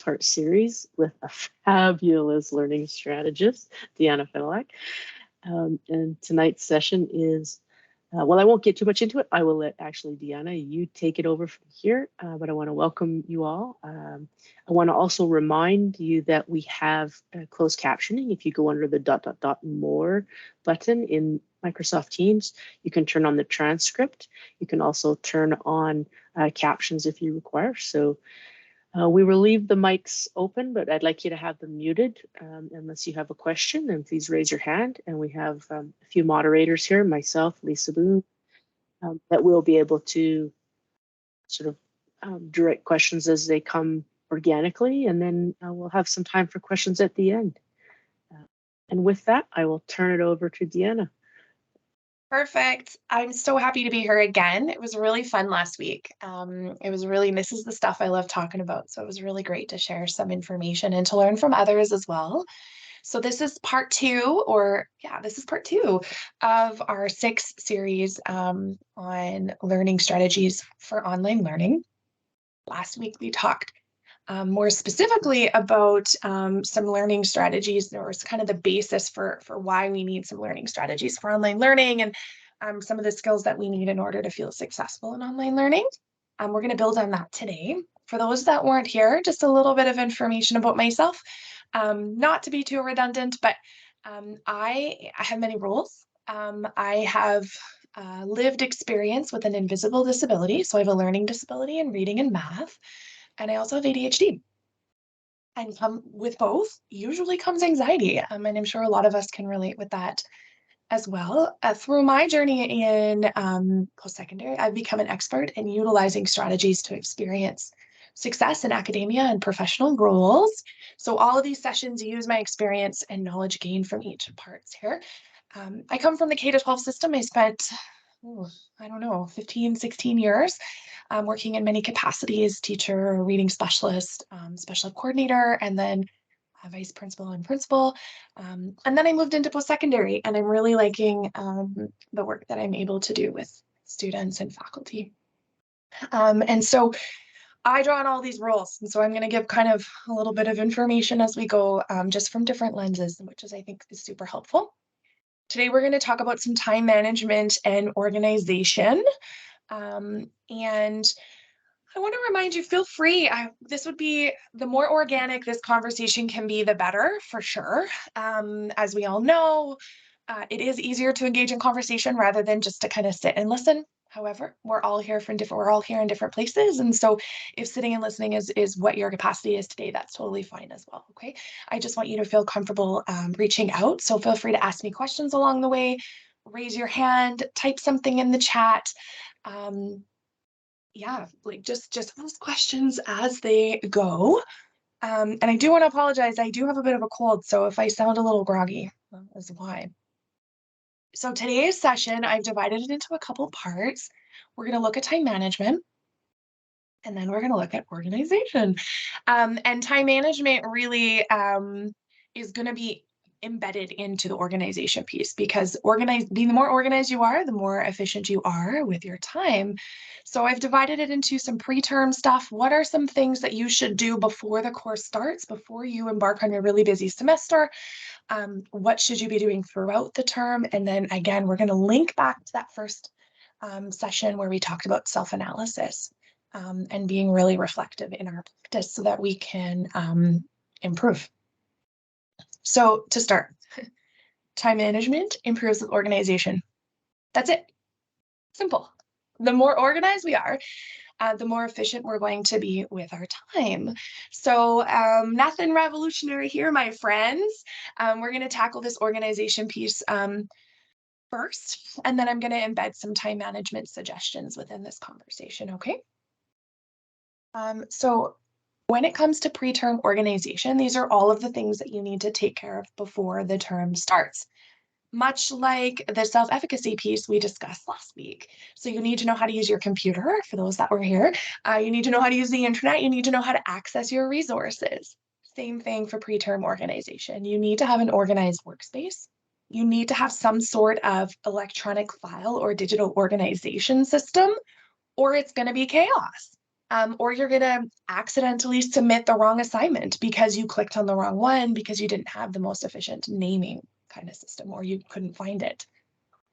six-part series with a fabulous learning strategist, Deanna Fenelak. And tonight's session is, well, I won't get too much into it. I will let actually Deanna, you take it over from here, but I want to welcome you all. I want to also remind you that we have closed captioning. If you go under the ... more button in Microsoft Teams, you can turn on the transcript. You can also turn on captions if you require. So we will leave the mics open, but I'd like you to have them muted unless you have a question, and please raise your hand. And we have a few moderators here, myself, Lisa Boone, that will be able to sort of direct questions as they come organically, and then we'll have some time for questions at the end. And with that, I will turn it over to Deanna. Perfect. I'm so happy to be here again. It was really fun last week. This is the stuff I love talking about. So it was really great to share some information and to learn from others as well. So this is part two of our 6 series on learning strategies for online learning. Last week we talked more specifically about some learning strategies, or kind of the basis for why we need some learning strategies for online learning, and some of the skills that we need in order to feel successful in online learning. We're going to build on that today. For those that weren't here, just a little bit of information about myself, not to be too redundant, but I have many roles. I have lived experience with an invisible disability, so I have a learning disability in reading and math. And I also have ADHD. And with both usually comes anxiety. And I'm sure a lot of us can relate with that as well. Through my journey in post-secondary, I've become an expert in utilizing strategies to experience success in academia and professional roles. So all of these sessions use my experience and knowledge gained from each parts here. I come from the K-12 system. I spent, 15, 16 years working in many capacities: teacher, reading specialist, special ed coordinator, and then vice principal and principal. And then I moved into post-secondary, and I'm really liking the work that I'm able to do with students and faculty. And so I draw on all these roles. And so I'm going to give kind of a little bit of information as we go, just from different lenses, which I think is super helpful. Today, we're going to talk about some time management and organization. And I want to remind you, feel free. This would be, the more organic this conversation can be, the better, for sure. As we all know, it is easier to engage in conversation rather than just to kind of sit and listen. However, we're all here in different places. And so if sitting and listening is what your capacity is today, that's totally fine as well. Okay. I just want you to feel comfortable reaching out. So feel free to ask me questions along the way, raise your hand, type something in the chat. Just ask questions as they go. And I do want to apologize. I do have a bit of a cold, so if I sound a little groggy, that is why. So today's session, I've divided it into a couple parts. We're going to look at time management, and then we're going to look at organization. And time management really is going to be embedded into the organization piece, because the more organized you are, the more efficient you are with your time. So I've divided it into some pre-term stuff. What are some things that you should do before the course starts, before you embark on your really busy semester? What should you be doing throughout the term? And then again, we're going to link back to that first session where we talked about self-analysis and being really reflective in our practice so that we can improve. So to start, time management improves with organization. That's it. Simple. The more organized we are, the more efficient we're going to be with our time. So nothing revolutionary here, my friends. We're going to tackle this organization piece first, and then I'm going to embed some time management suggestions within this conversation, okay? So when it comes to pre-term organization, these are all of the things that you need to take care of before the term starts. Much like the self-efficacy piece we discussed last week. So you need to know how to use your computer, for those that were here. You need to know how to use the internet. You need to know how to access your resources. Same thing for pre-term organization. You need to have an organized workspace. You need to have some sort of electronic file or digital organization system, or it's going to be chaos. Or you're going to accidentally submit the wrong assignment because you clicked on the wrong one because you didn't have the most efficient naming kind of system or you couldn't find it.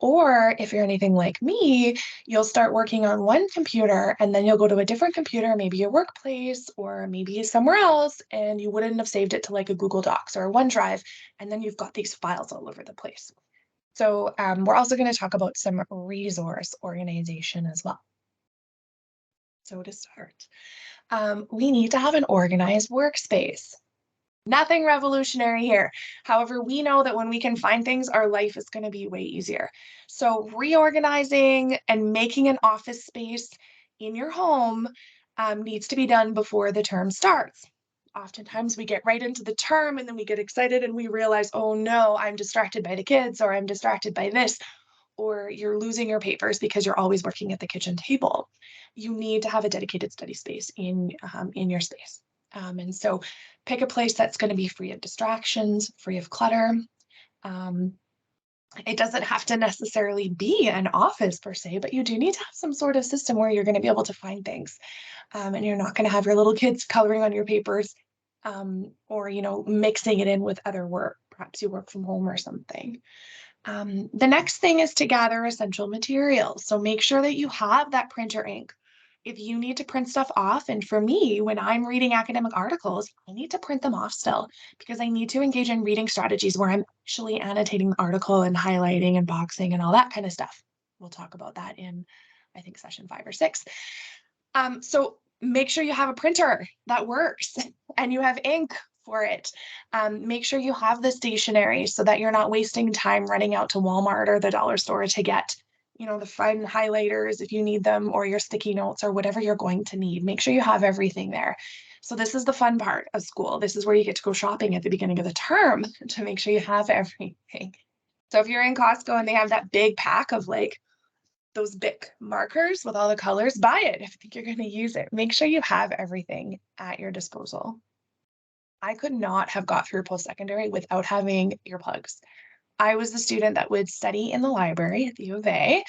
Or if you're anything like me, you'll start working on one computer and then you'll go to a different computer, maybe your workplace or maybe somewhere else, and you wouldn't have saved it to like a Google Docs or a OneDrive, and then you've got these files all over the place. So we're also going to talk about some resource organization as well. So to start, we need to have an organized workspace. Nothing revolutionary here. However, we know that when we can find things, our life is going to be way easier. So reorganizing and making an office space in your home needs to be done before the term starts. Oftentimes we get right into the term and then we get excited and we realize, oh no, I'm distracted by the kids or I'm distracted by this, or you're losing your papers because you're always working at the kitchen table. You need to have a dedicated study space in your space. And so pick a place that's going to be free of distractions, free of clutter. It doesn't have to necessarily be an office per se, but you do need to have some sort of system where you're going to be able to find things. And you're not going to have your little kids coloring on your papers or, mixing it in with other work. Perhaps you work from home or something. The next thing is to gather essential materials. So make sure that you have that printer ink. If you need to print stuff off, and for me, when I'm reading academic articles, I need to print them off still because I need to engage in reading strategies where I'm actually annotating the article and highlighting and boxing and all that kind of stuff. We'll talk about that in, I think, session 5 or 6. So make sure you have a printer that works and you have ink for it. Make sure you have the stationery so that you're not wasting time running out to Walmart or the dollar store to get, the fun highlighters if you need them, or your sticky notes or whatever you're going to need. Make sure you have everything there. So this is the fun part of school. This is where you get to go shopping at the beginning of the term to make sure you have everything. So if you're in Costco and they have that big pack of like those big markers with all the colors, buy it if you think you're going to use it. Make sure you have everything at your disposal. I could not have got through post-secondary without having earplugs. I was the student that would study in the library at the U of A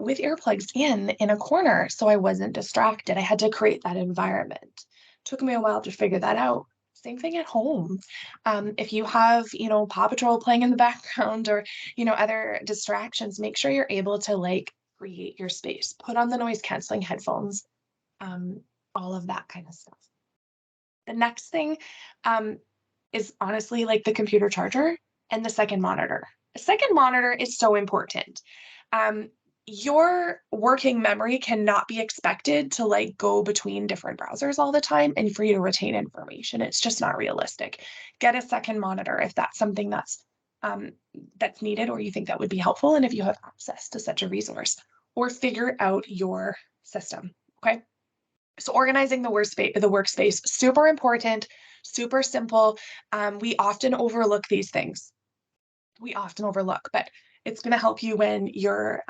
with earplugs in a corner so I wasn't distracted. I had to create that environment. Took me a while to figure that out. Same thing at home. If you have, Paw Patrol playing in the background or, other distractions, make sure you're able to create your space. Put on the noise canceling headphones, all of that kind of stuff. The next thing is honestly like the computer charger and the second monitor. A second monitor is so important. Your working memory cannot be expected to go between different browsers all the time and for you to retain information. It's just not realistic. Get a second monitor if that's something that's needed or you think that would be helpful, and if you have access to such a resource, or figure out your system. Okay. So organizing the workspace, super important, super simple. We often overlook these things. But it's going to help you when you're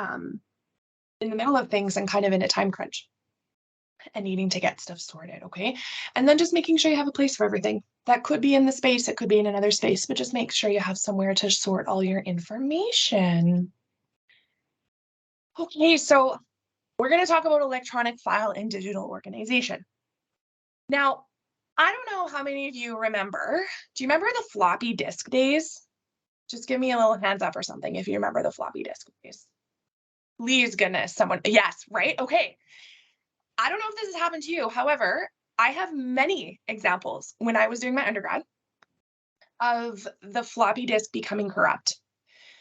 in the middle of things and kind of in a time crunch and needing to get stuff sorted, okay? And then just making sure you have a place for everything. That could be in the space, it could be in another space, but just make sure you have somewhere to sort all your information. Okay, so we're going to talk about electronic file and digital organization. Now, I don't know how many of you remember. Do you remember the floppy disk days? Just give me a little hands up or something if you remember the floppy disk days. Please, goodness, someone. Yes, right? Okay. I don't know if this has happened to you. However, I have many examples when I was doing my undergrad of the floppy disk becoming corrupt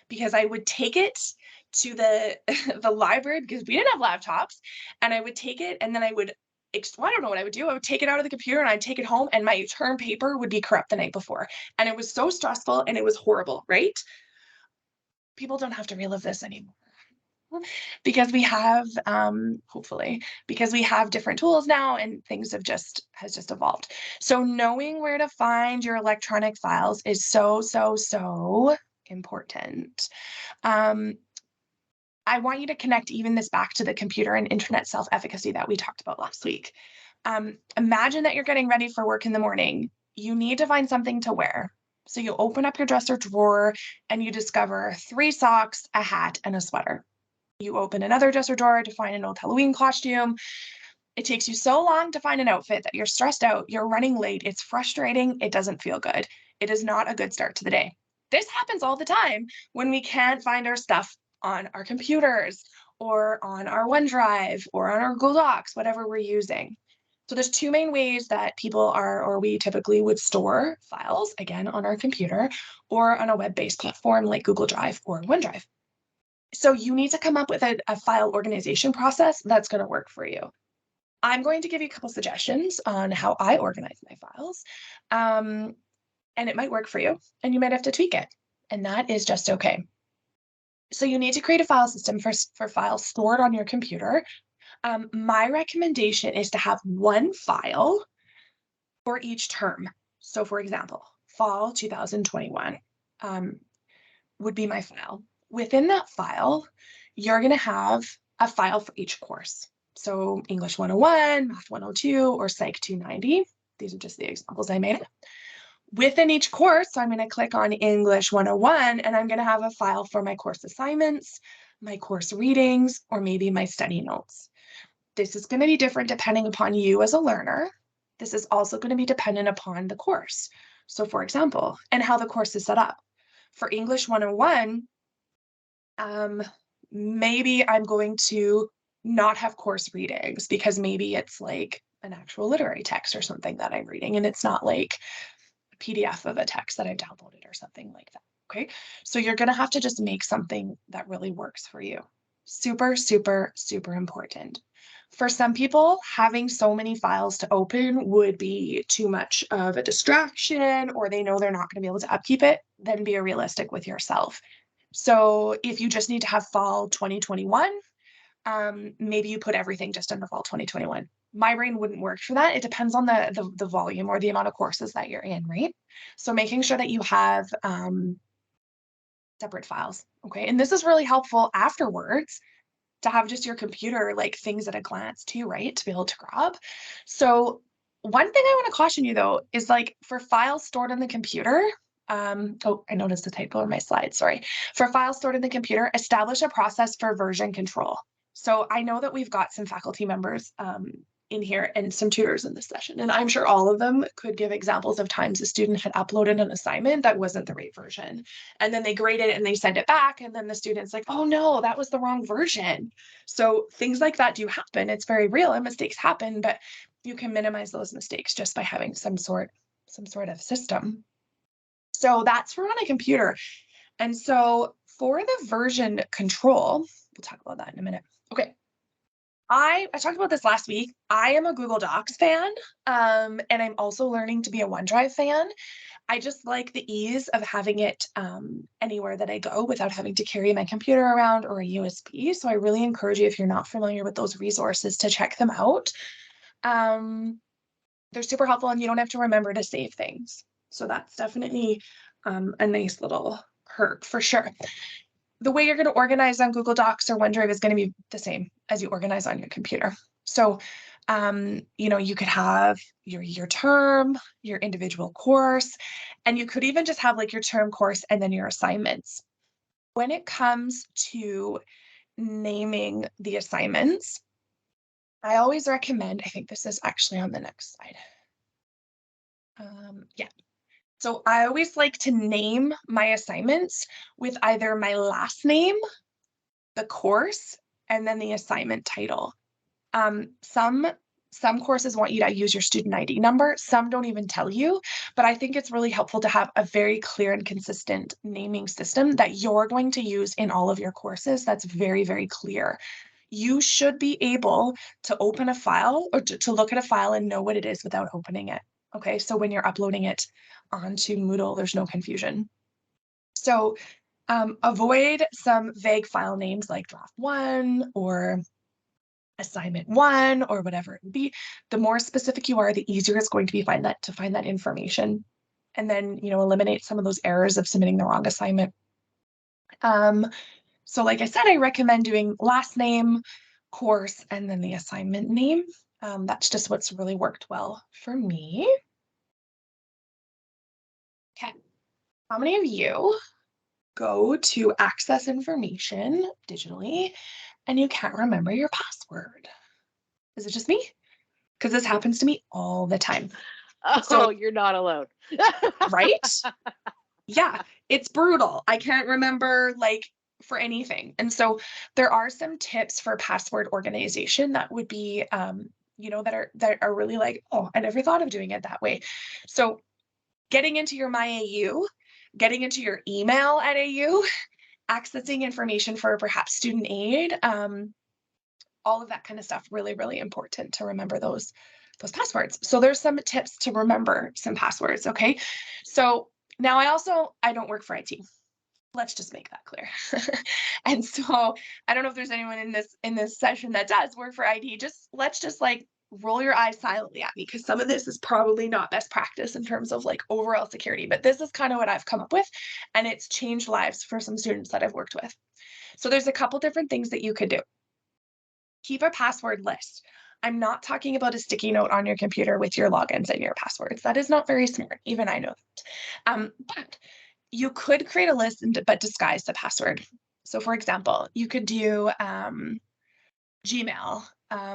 because I would take it to the the library because we didn't have laptops, and I would take it and then I don't know what I would do. I would take it out of the computer and I'd take it home and my term paper would be corrupt the night before. And it was so stressful and it was horrible, right? People don't have to relive this anymore because we have, hopefully, because we have different tools now and things has just evolved. So knowing where to find your electronic files is so, so, so important. I want you to connect even this back to the computer and internet self-efficacy that we talked about last week. Imagine that you're getting ready for work in the morning. You need to find something to wear. So you open up your dresser drawer and you discover 3 socks, a hat, and a sweater. You open another dresser drawer to find an old Halloween costume. It takes you so long to find an outfit that you're stressed out, you're running late, it's frustrating, it doesn't feel good. It is not a good start to the day. This happens all the time when we can't find our stuff on our computers or on our OneDrive or on our Google Docs, whatever we're using. So there's two main ways that people are, or we typically would store files, again, on our computer or on a web-based platform like Google Drive or OneDrive. So you need to come up with a file organization process that's going to work for you. I'm going to give you a couple suggestions on how I organize my files. And it might work for you, and you might have to tweak it. And that is just okay. So you need to create a file system for files stored on your computer. My recommendation is to have one file for each term. So for example, fall 2021 would be my file. Within that file, you're going to have a file for each course. So English 101, Math 102, or Psych 290. These are just the examples I made. Within each course, so I'm going to click on English 101, and I'm going to have a file for my course assignments, my course readings, or maybe my study notes. This is going to be different depending upon you as a learner. This is also going to be dependent upon the course. So for example, and how the course is set up. For English 101, maybe I'm going to not have course readings because maybe it's like an actual literary text or something that I'm reading, and it's not like a PDF of a text that I've downloaded or something like that. Okay, so you're going to have to just make something that really works for you. Super, super, super important. For some people, having so many files to open would be too much of a distraction, or they know they're not going to be able to upkeep it. Then be realistic with yourself. So if you just need to have fall 2021, maybe you put everything just under fall 2021. My brain wouldn't work for that. It depends on the volume or the amount of courses that you're in, right? So making sure that you have separate files, okay? And this is really helpful afterwards to have just your computer, like things at a glance too, right? To be able to grab. So one thing I want to caution you though, is like for files stored on the computer, oh, I noticed a typo in my slide, sorry. For files stored in the computer, establish a process for version control. So I know that we've got some faculty members in here and some tutors in this session, and I'm sure all of them could give examples of times a student had uploaded an assignment that wasn't the right version. And then they grade it and they send it back, and then the student's like, oh no, that was the wrong version. So things like that do happen. It's very real and mistakes happen, but you can minimize those mistakes just by having some sort of system. So that's for on a computer. And so for the version control, we'll talk about that in a minute. Okay. I talked about this last week. I am a Google Docs fan, and I'm also learning to be a OneDrive fan. I just like the ease of having it anywhere that I go without having to carry my computer around or a USB. So I really encourage you, if you're not familiar with those resources, to check them out. They're super helpful, and you don't have to remember to save things. So that's definitely a nice little perk for sure. The way you're going to organize on Google Docs or OneDrive is going to be the same as you organize on your computer. So, you could have your term, your individual course, and you could even just have like your term course and then your assignments. When it comes to naming the assignments, I always recommend, I think this is actually on the next slide. Yeah. So I always like to name my assignments with either my last name, the course, and then the assignment title. Some courses want you to use your student ID number. Some don't even tell you, but I think it's really helpful to have a very clear and consistent naming system that you're going to use in all of your courses. That's very, very clear. You should be able to open a file or to look at a file and know what it is without opening it. Okay, so when you're uploading it onto Moodle, there's no confusion. So avoid some vague file names like draft 1 or assignment 1 or whatever it would be. The more specific you are, the easier it's going to be to find that information, and then eliminate some of those errors of submitting the wrong assignment. So like I said, I recommend doing last name, course, and then the assignment name. That's just what's really worked well for me. Okay, how many of you go to access information digitally and you can't remember your password? Is it just me? because this happens to me all the time. Oh, So, you're not alone. right? Yeah, it's brutal. I can't remember like for anything. And so there are some tips for password organization that would be that are really like, oh, I never thought of doing it that way. So getting into your MyAU, getting into your email at AU, accessing information for perhaps student aid, all of that kind of stuff, really, really important to remember those passwords. So there's some tips to remember some passwords, okay? So now I don't work for IT. Let's just make that clear. And so I don't know if there's anyone in this session that does work for IT. Let's just like roll your eyes silently at me, because some of this is probably not best practice in terms of like overall security, but this is kind of what I've come up with, and it's changed lives for some students that I've worked with. So there's a couple different things that you could do. Keep a password list. I'm not talking about a sticky note on your computer with your logins and your passwords. That is not very smart. Even I know that. But you could create a list but disguise the password. So for example, you could do Gmail.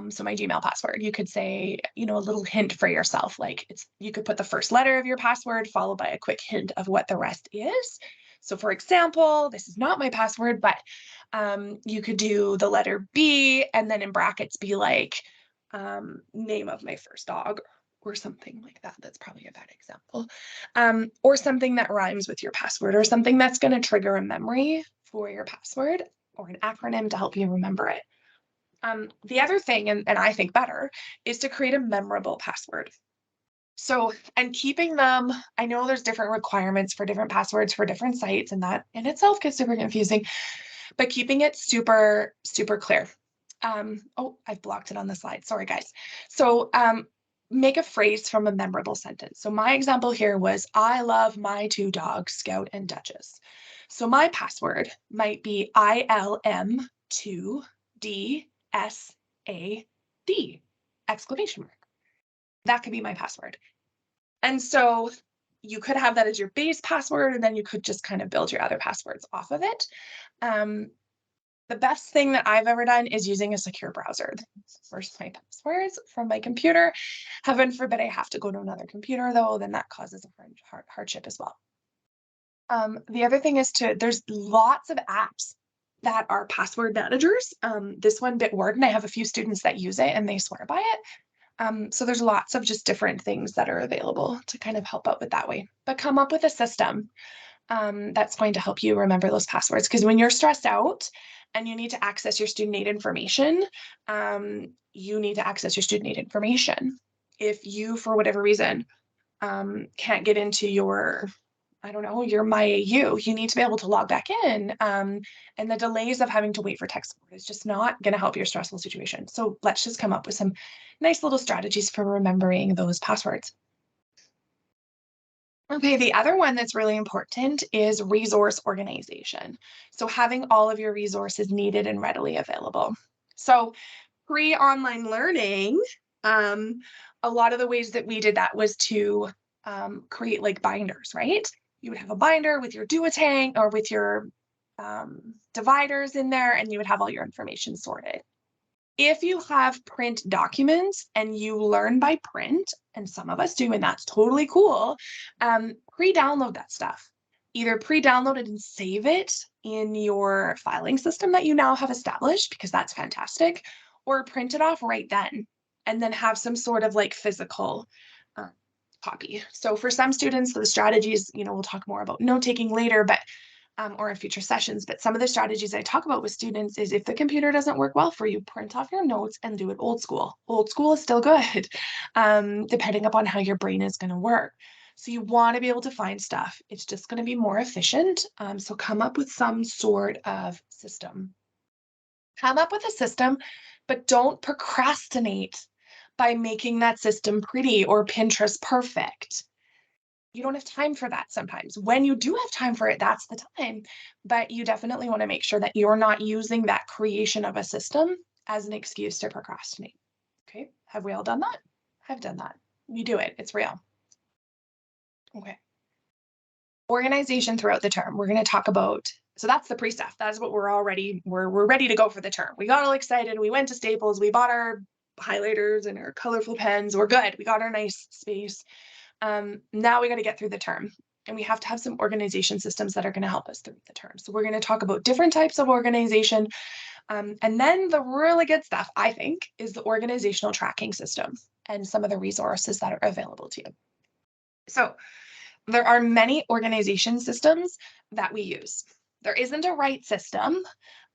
So my Gmail password, you could say, a little hint for yourself. Like you could put the first letter of your password followed by a quick hint of what the rest is. So for example, this is not my password, but you could do the letter B and then in brackets be like name of my first dog or something like that. That's probably a bad example. Or something that rhymes with your password, or something that's going to trigger a memory for your password, or an acronym to help you remember it. The other thing, and I think better, is to create a memorable password. So, and keeping them, I know there's different requirements for different passwords for different sites, and that in itself gets super confusing, but keeping it super, super clear. Oh, I've blocked it on the slide. Sorry, guys. So, make a phrase from a memorable sentence. So my example here was, I love my two dogs, Scout and Duchess. So my password might be ILM2DSAD, exclamation mark. That could be my password. And so you could have that as your base password, and then you could just kind of build your other passwords off of it. The best thing that I've ever done is using a secure browser. First, my passwords from my computer. Heaven forbid I have to go to another computer, though, then that causes a hardship as well. The other thing is there's lots of apps that are password managers. This one, Bitwarden, I have a few students that use it and they swear by it. So there's lots of just different things that are available to kind of help out with that way. But come up with a system that's going to help you remember those passwords. Because when you're stressed out and you need to access your student aid information, you need to access your student aid information. If you, for whatever reason, can't get into your MyAU, you need to be able to log back in. And the delays of having to wait for tech support is just not going to help your stressful situation. So let's just come up with some nice little strategies for remembering those passwords. Okay, the other one that's really important is resource organization. So having all of your resources needed and readily available. So pre-online learning, a lot of the ways that we did that was to create like binders, right? You would have a binder with your duotang or with your dividers in there, and you would have all your information sorted. If you have print documents and you learn by print, and some of us do, and that's totally cool, pre-download that stuff. Either pre-download it and save it in your filing system that you now have established, because that's fantastic, or print it off right then, and then have some sort of like physical copy. So for some students, the strategies, we'll talk more about note-taking later, but or in future sessions, but some of the strategies I talk about with students is if the computer doesn't work well for you, print off your notes and do it old school. Old school is still good, depending upon how your brain is going to work. So you want to be able to find stuff. It's just going to be more efficient. So come up with some sort of system. Come up with a system, but don't procrastinate by making that system pretty or Pinterest perfect. You don't have time for that sometimes. When you do have time for it, that's the time. But you definitely want to make sure that you're not using that creation of a system as an excuse to procrastinate. Okay, have we all done that? I've done that. You do it, it's real. Okay. Organization throughout the term. We're going to talk about, so that's the pre-stuff. That's what we're ready to go for the term. We got all excited. We went to Staples. We bought our highlighters and our colorful pens. We're good. We got our nice space. Now we got to get through the term. And we have to have some organization systems that are going to help us through the term. So we're going to talk about different types of organization. And then the really good stuff, I think, is the organizational tracking system and some of the resources that are available to you. So there are many organization systems that we use. There isn't a right system.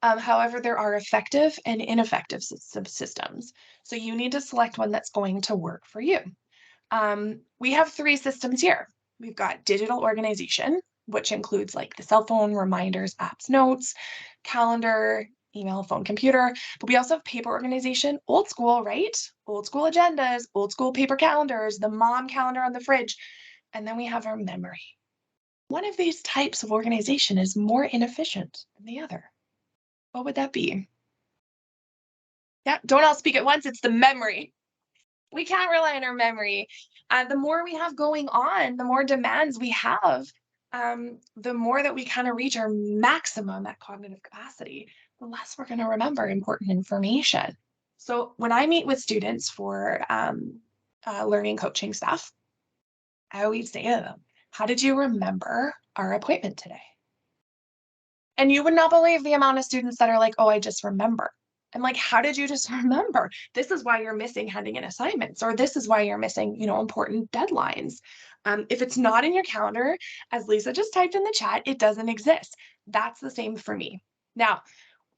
However, there are effective and ineffective systems. So you need to select one that's going to work for you. We have 3 systems here. We've got digital organization, which includes like the cell phone, reminders, apps, notes, calendar, email, phone, computer. But we also have paper organization, old school, right? Old school agendas, old school paper calendars, the mom calendar on the fridge. And then we have our memory. One of these types of organization is more inefficient than the other. What would that be? Yeah, don't all speak at once. It's the memory. We can't rely on our memory. The more we have going on, the more demands we have, the more that we kind of reach our maximum at cognitive capacity, the less we're going to remember important information. So when I meet with students for learning coaching stuff, I always say to them, how did you remember our appointment today? And you would not believe the amount of students that are like, oh, I just remember. I'm like, how did you just remember? This is why you're missing handing in assignments, or this is why you're missing, important deadlines. If it's not in your calendar, as Lisa just typed in the chat, it doesn't exist. That's the same for me. Now,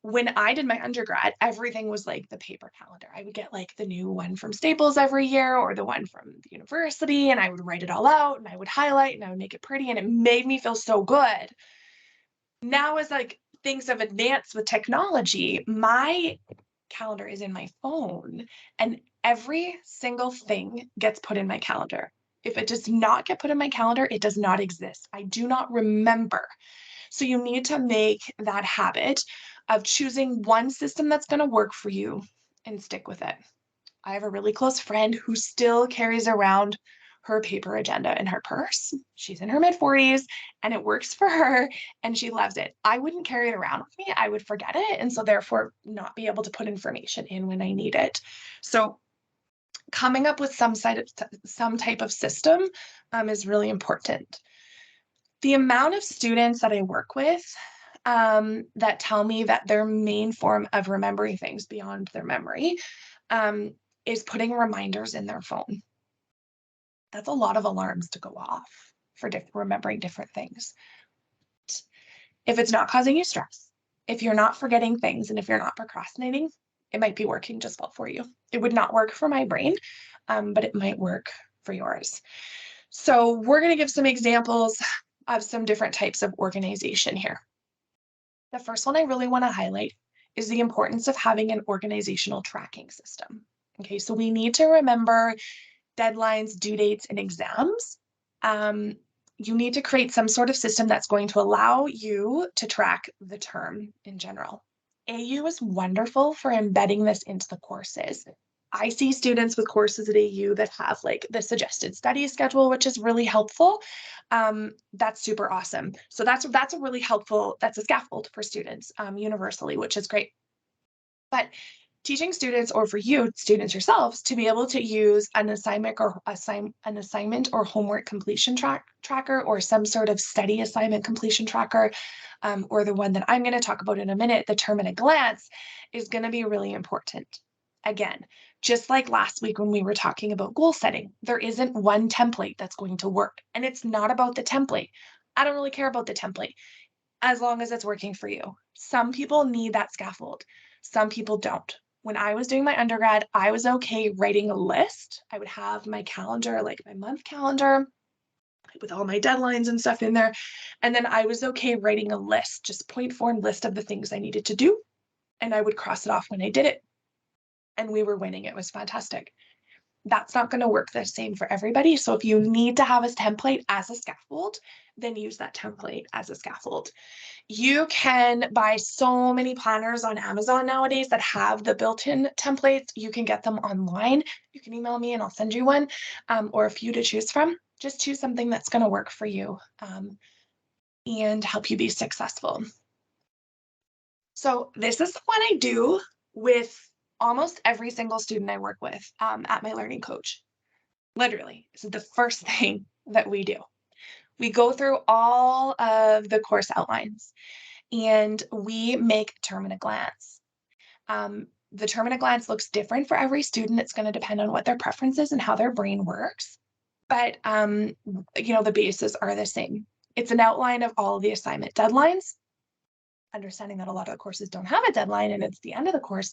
when I did my undergrad, everything was like the paper calendar. I would get like the new one from Staples every year or the one from the university, and I would write it all out and I would highlight and I would make it pretty, and it made me feel so good. Now, as like things have advanced with technology, my calendar is in my phone and every single thing gets put in my calendar. If it does not get put in my calendar, it does not exist. I do not remember. So you need to make that habit of choosing one system that's going to work for you and stick with it. I have a really close friend who still carries around her paper agenda in her purse. She's in her mid-40s and it works for her and she loves it. I wouldn't carry it around with me. I would forget it and so therefore not be able to put information in when I need it. So coming up with some type of system is really important. The amount of students that I work with that tell me that their main form of remembering things beyond their memory is putting reminders in their phone. That's a lot of alarms to go off for remembering different things. If it's not causing you stress, if you're not forgetting things, and if you're not procrastinating, it might be working just well for you. It would not work for my brain, but it might work for yours. So we're going to give some examples of some different types of organization here. The first one I really want to highlight is the importance of having an organizational tracking system. Okay, so we need to remember deadlines, due dates, and exams. You need to create some sort of system that's going to allow you to track the term in general. AU is wonderful for embedding this into the courses. I see students with courses at AU that have like the suggested study schedule, which is really helpful. That's super awesome. So that's a really helpful, that's a scaffold for students universally, which is great. But teaching students, or for you, students yourselves, to be able to use an assignment or homework completion tracker or some sort of study assignment completion tracker, or the one that I'm going to talk about in a minute, the term at a glance, is going to be really important. Again, just like last week when we were talking about goal setting, there isn't one template that's going to work, and it's not about the template. I don't really care about the template as long as it's working for you. Some people need that scaffold. Some people don't. When I was doing my undergrad, I was okay writing a list. I would have my calendar, like my month calendar with all my deadlines and stuff in there. And then I was okay writing a list, just point form list of the things I needed to do. And I would cross it off when I did it. And we were winning. It was fantastic. That's not going to work the same for everybody. So if you need to have a template as a scaffold, then use that template as a scaffold. You can buy so many planners on Amazon nowadays that have the built-in templates. You can get them online. You can email me and I'll send you one, or a few to choose from. Just choose something that's going to work for you and help you be successful. So this is what I do with almost every single student I work with at my learning coach. Literally, this is the first thing that we do. We go through all of the course outlines and we make term at a glance. The term at a glance looks different for every student. It's going to depend on what their preference is and how their brain works. But, the bases are the same. It's an outline of all of the assignment deadlines, understanding that a lot of the courses don't have a deadline and it's the end of the course,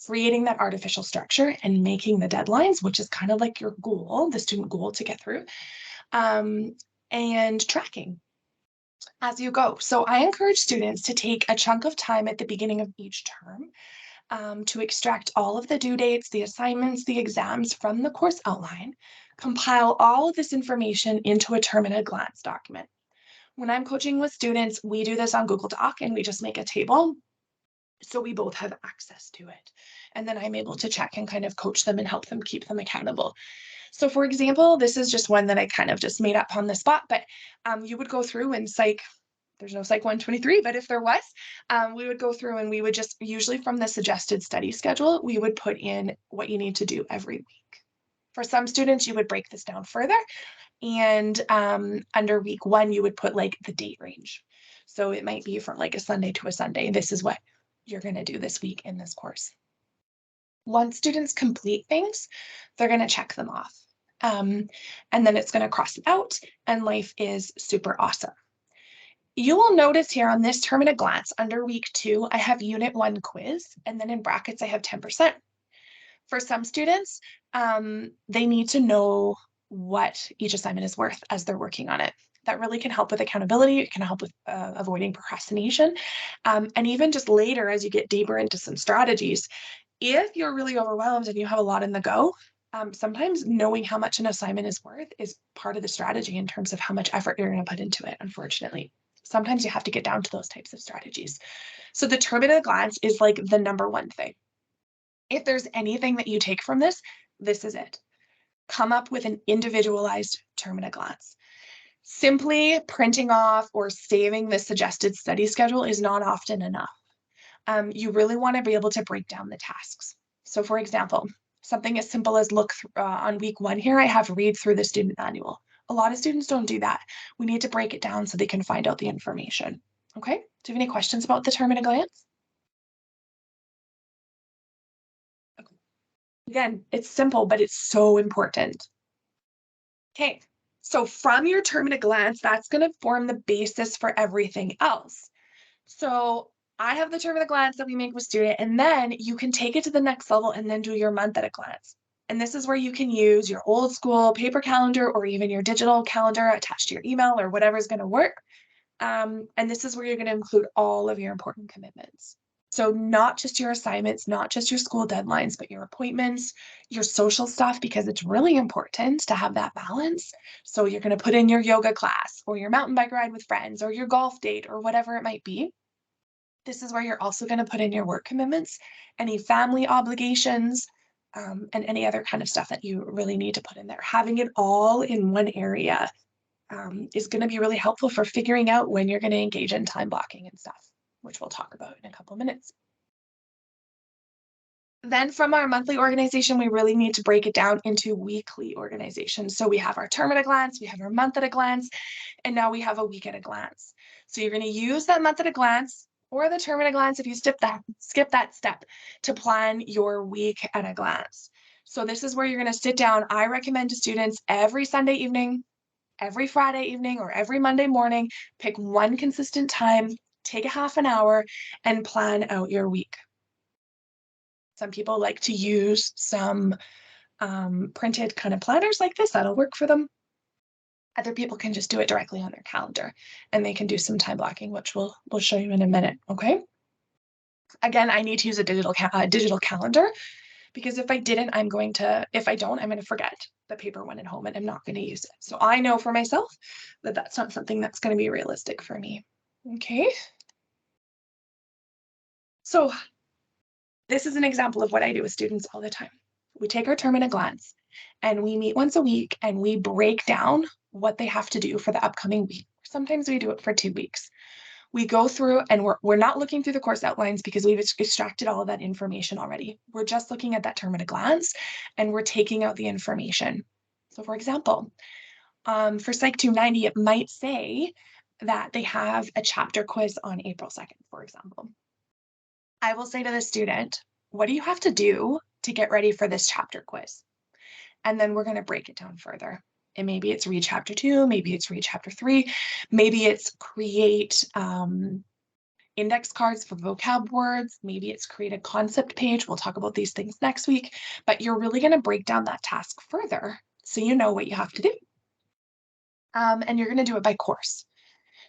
creating that artificial structure and making the deadlines, which is kind of like your goal, the student goal to get through, and tracking as you go. So I encourage students to take a chunk of time at the beginning of each term to extract all of the due dates, the assignments, the exams from the course outline, compile all of this information into a term at a glance document. When I'm coaching with students, we do this on Google Doc and we just make a table so we both have access to it. And then I'm able to check and kind of coach them and help them keep them accountable. So for example, this is just one that I kind of just made up on the spot, but you would go through and there's no Psych 123, but if there was, we would go through and we would just, usually from the suggested study schedule, we would put in what you need to do every week. For some students, you would break this down further. And under week 1, you would put like the date range. So it might be from like a Sunday to a Sunday. This is what you're going to do this week in this course. Once students complete things, they're going to check them off. And then it's going to cross it out and life is super awesome. You will notice here on this term at a glance, under week 2, I have unit 1 quiz, and then in brackets, I have 10%. For some students, they need to know what each assignment is worth as they're working on it. That really can help with accountability. It can help with avoiding procrastination. And even just later, as you get deeper into some strategies, if you're really overwhelmed and you have a lot in the go, sometimes knowing how much an assignment is worth is part of the strategy in terms of how much effort you're going to put into it, unfortunately. Sometimes you have to get down to those types of strategies. So the term at a glance is like the number one thing. If there's anything that you take from this, this is it. Come up with an individualized term at a glance. Simply printing off or saving the suggested study schedule is not often enough. You really want to be able to break down the tasks. So for example, something as simple as look on week 1 here, I have read through the student manual. A lot of students don't do that. We need to break it down so they can find out the information. Okay, do you have any questions about the term at a glance? Okay. Again, it's simple, but it's so important. Okay, so from your term at a glance, that's going to form the basis for everything else. So I have the term at a glance that we make with student, and then you can take it to the next level and then do your month at a glance. And this is where you can use your old school paper calendar or even your digital calendar attached to your email or whatever is going to work. And this is where you're going to include all of your important commitments. So not just your assignments, not just your school deadlines, but your appointments, your social stuff, because it's really important to have that balance. So you're going to put in your yoga class or your mountain bike ride with friends or your golf date or whatever it might be. This is where you're also going to put in your work commitments, any family obligations, and any other kind of stuff that you really need to put in there. Having it all in one area is going to be really helpful for figuring out when you're going to engage in time blocking and stuff, which we'll talk about in a couple of minutes. Then from our monthly organization, we really need to break it down into weekly organization. So we have our term at a glance, we have our month at a glance, and now we have a week at a glance. So you're going to use that month at a glance or the term at a glance if you skip that step to plan your week at a glance. So this is where you're going to sit down. I recommend to students every Sunday evening, every Friday evening, or every Monday morning, pick one consistent time, take a half an hour, and plan out your week. Some people like to use some printed kind of planners like this. That'll work for them. Other people can just do it directly on their calendar and they can do some time blocking, which we'll show you in a minute, okay? Again, I need to use a digital calendar because if I don't, I'm going to forget the paper one at home and I'm not going to use it. So I know for myself that that's not something that's going to be realistic for me, okay? So this is an example of what I do with students all the time. We take our term at a glance and we meet once a week and we break down what they have to do for the upcoming week. Sometimes we do it for 2 weeks. we go through and we're not looking through the course outlines because we've extracted all of that information already. We're just looking at that term at a glance and we're taking out the information. So for example, for Psych 290, it might say that they have a chapter quiz on April 2nd, for example. I will say to the student, what do you have to do to get ready for this chapter quiz? And then we're going to break it down further. And maybe it's read chapter 2, maybe it's read chapter 3, maybe it's create index cards for vocab words, maybe it's create a concept page. We'll talk about these things next week, but you're really going to break down that task further so you know what you have to do. And you're going to do it by course.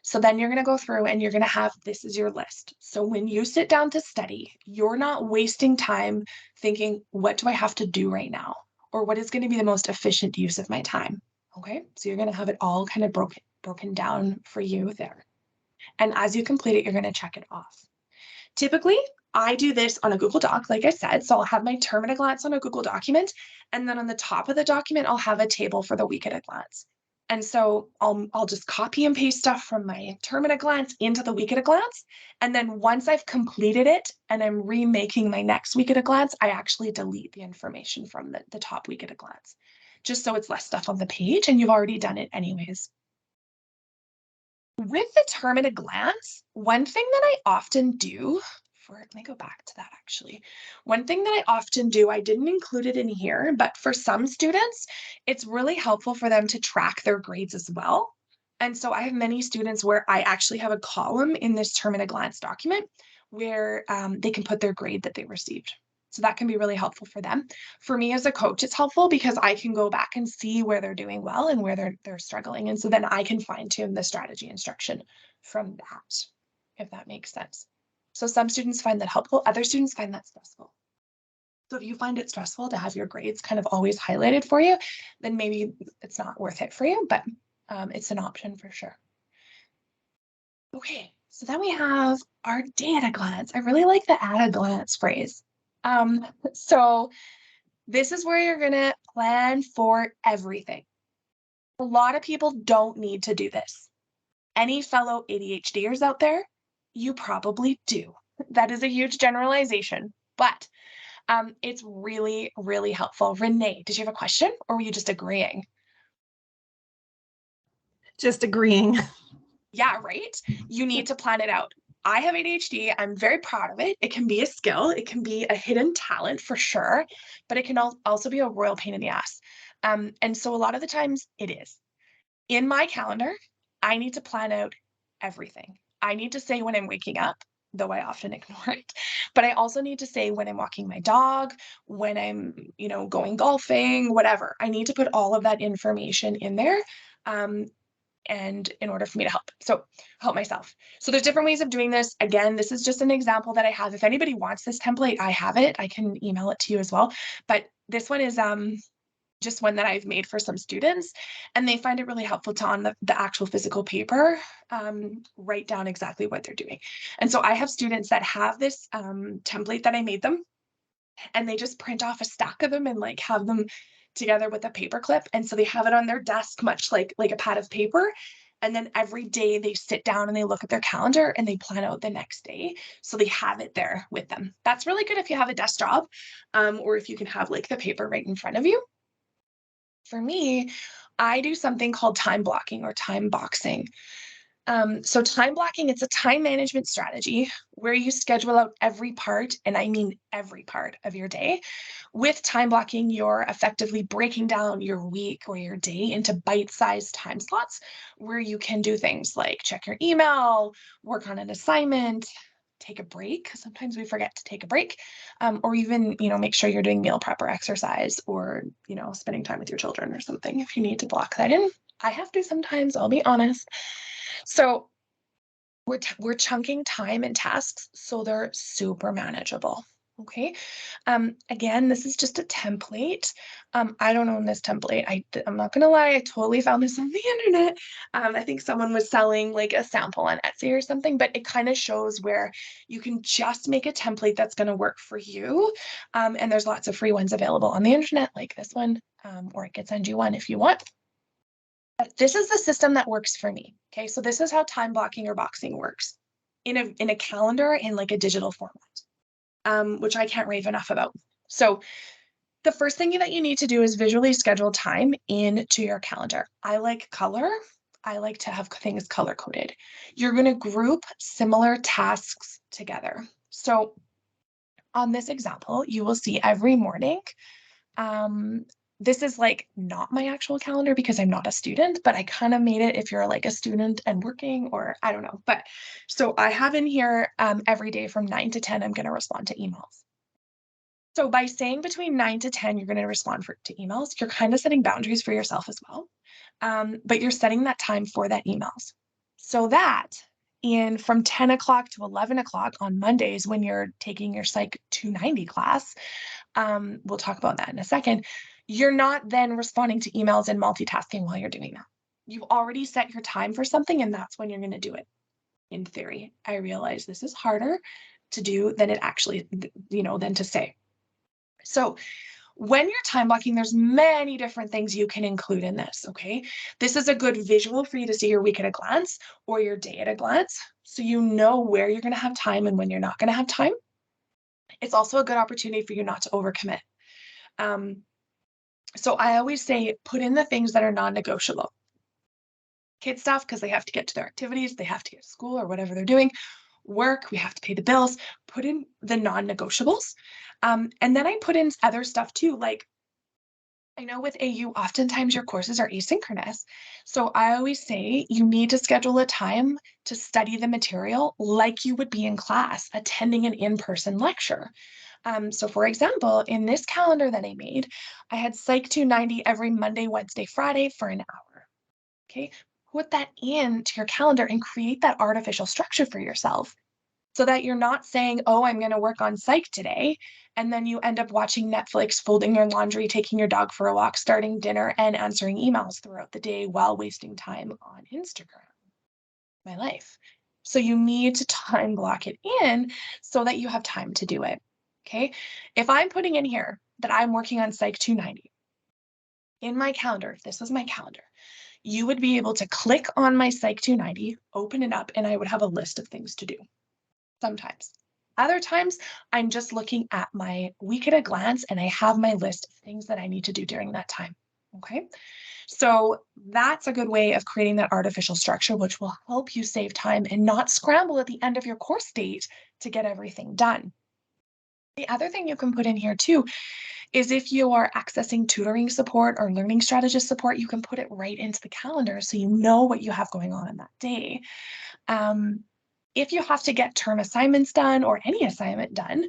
So then you're going to go through and you're going to have, this is your list. So when you sit down to study, you're not wasting time thinking, what do I have to do right now? Or what is going to be the most efficient use of my time? Okay, so you're going to have it all kind of broken down for you there. And as you complete it, you're going to check it off. Typically, I do this on a Google Doc, like I said. So I'll have my term at a glance on a Google document. And then on the top of the document, I'll have a table for the week at a glance. And so I'll just copy and paste stuff from my term at a glance into the week at a glance. And then once I've completed it and I'm remaking my next week at a glance, I actually delete the information from the top week at a glance, just so it's less stuff on the page and you've already done it anyways. With the term at a glance, one thing that I often do, let me go back to that actually. One thing that I often do, I didn't include it in here, but for some students, it's really helpful for them to track their grades as well. And so I have many students where I actually have a column in this term at a glance document where they can put their grade that they received. So that can be really helpful for them. For me as a coach, it's helpful because I can go back and see where they're doing well and where they're struggling. And so then I can fine tune the strategy instruction from that, if that makes sense. So some students find that helpful, other students find that stressful. So if you find it stressful to have your grades kind of always highlighted for you, then maybe it's not worth it for you, but it's an option for sure. Okay, so then we have our day at a glance. I really like the at a glance phrase. So this is where you're gonna plan for everything. A lot of people don't need to do this. Any fellow ADHDers out there, you probably do. That is a huge generalization, but it's really, really helpful. Renee, did you have a question or were you just agreeing? Just agreeing. Yeah, right? You need to plan it out. I have ADHD. I'm very proud of it. It can be a skill. It can be a hidden talent for sure, but it can also be a royal pain in the ass. And so a lot of the times it is. In my calendar, I need to plan out everything. I need to say when I'm waking up, though I often ignore it, but I also need to say when I'm walking my dog, when I'm, going golfing, whatever. I need to put all of that information in there. And in order for me to help myself. So there's different ways of doing this. Again, this is just an example that I have. If anybody wants this template, I have it. I can email it to you as well. But this one is just one that I've made for some students, and they find it really helpful to on the actual physical paper, write down exactly what they're doing. And so I have students that have this template that I made them, and they just print off a stack of them and like have them together with a paper clip. And so they have it on their desk, much like a pad of paper. And then every day they sit down and they look at their calendar and they plan out the next day. So they have it there with them. That's really good if you have a desk job, or if you can have like the paper right in front of you. For me, I do something called time blocking or time boxing. So time blocking, it's a time management strategy where you schedule out every part, and I mean every part of your day. With time blocking, you're effectively breaking down your week or your day into bite-sized time slots where you can do things like check your email, work on an assignment, take a break. Sometimes we forget to take a break, or even, make sure you're doing meal prep or exercise or, spending time with your children or something if you need to block that in. I have to sometimes, I'll be honest. So we're chunking time and tasks so they're super manageable. Okay. Again, this is just a template. I don't own this template. I'm not gonna lie, I totally found this on the internet. I think someone was selling like a sample on Etsy or something, but it kind of shows where you can just make a template that's gonna work for you. And there's lots of free ones available on the internet, like this one, or I could send you one if you want. This is the system that works for me. Okay, so this is how time blocking or boxing works. in a calendar in like a digital format, which I can't rave enough about. So the first thing that you need to do is visually schedule time into your calendar. I like color. I like to have things color coded. You're going to group similar tasks together. So on this example, you will see every morning. This is like not my actual calendar because I'm not a student, but I kind of made it if you're like a student and working, or I don't know. But so I have in here every day from 9 to 10, I'm going to respond to emails. So by saying between 9 to 10, you're going to respond to emails, you're kind of setting boundaries for yourself as well. But you're setting that time for that emails. So that from 10 o'clock to 11 o'clock on Mondays when you're taking your Psych 290 class, we'll talk about that in a second, you're not then responding to emails and multitasking while you're doing that. You've already set your time for something, and that's when you're going to do it. In theory, I realize this is harder to do than it actually, than to say. So when you're time blocking, there's many different things you can include in this, okay? This is a good visual for you to see your week at a glance or your day at a glance, so you know where you're going to have time and when you're not going to have time. It's also a good opportunity for you not to overcommit. So I always say, put in the things that are non-negotiable. Kid stuff, because they have to get to their activities, they have to get to school or whatever they're doing. Work, we have to pay the bills. Put in the non-negotiables. And then I put in other stuff too, like I know with AU, oftentimes your courses are asynchronous. So I always say you need to schedule a time to study the material like you would be in class, attending an in-person lecture. So for example, in this calendar that I made, I had Psych 290 every Monday, Wednesday, Friday for an hour. Okay, put that into your calendar and create that artificial structure for yourself so that you're not saying, oh, I'm going to work on psych today. And then you end up watching Netflix, folding your laundry, taking your dog for a walk, starting dinner, and answering emails throughout the day while wasting time on Instagram. My life. So you need to time block it in so that you have time to do it. Okay. If I'm putting in here that I'm working on Psych 290 in my calendar, if this was my calendar, you would be able to click on my Psych 290, open it up, and I would have a list of things to do. Sometimes. Other times, I'm just looking at my week at a glance and I have my list of things that I need to do during that time. Okay. So that's a good way of creating that artificial structure, which will help you save time and not scramble at the end of your course date to get everything done. The other thing you can put in here too is if you are accessing tutoring support or learning strategist support, you can put it right into the calendar so you know what you have going on in that day. If you have to get term assignments done or any assignment done,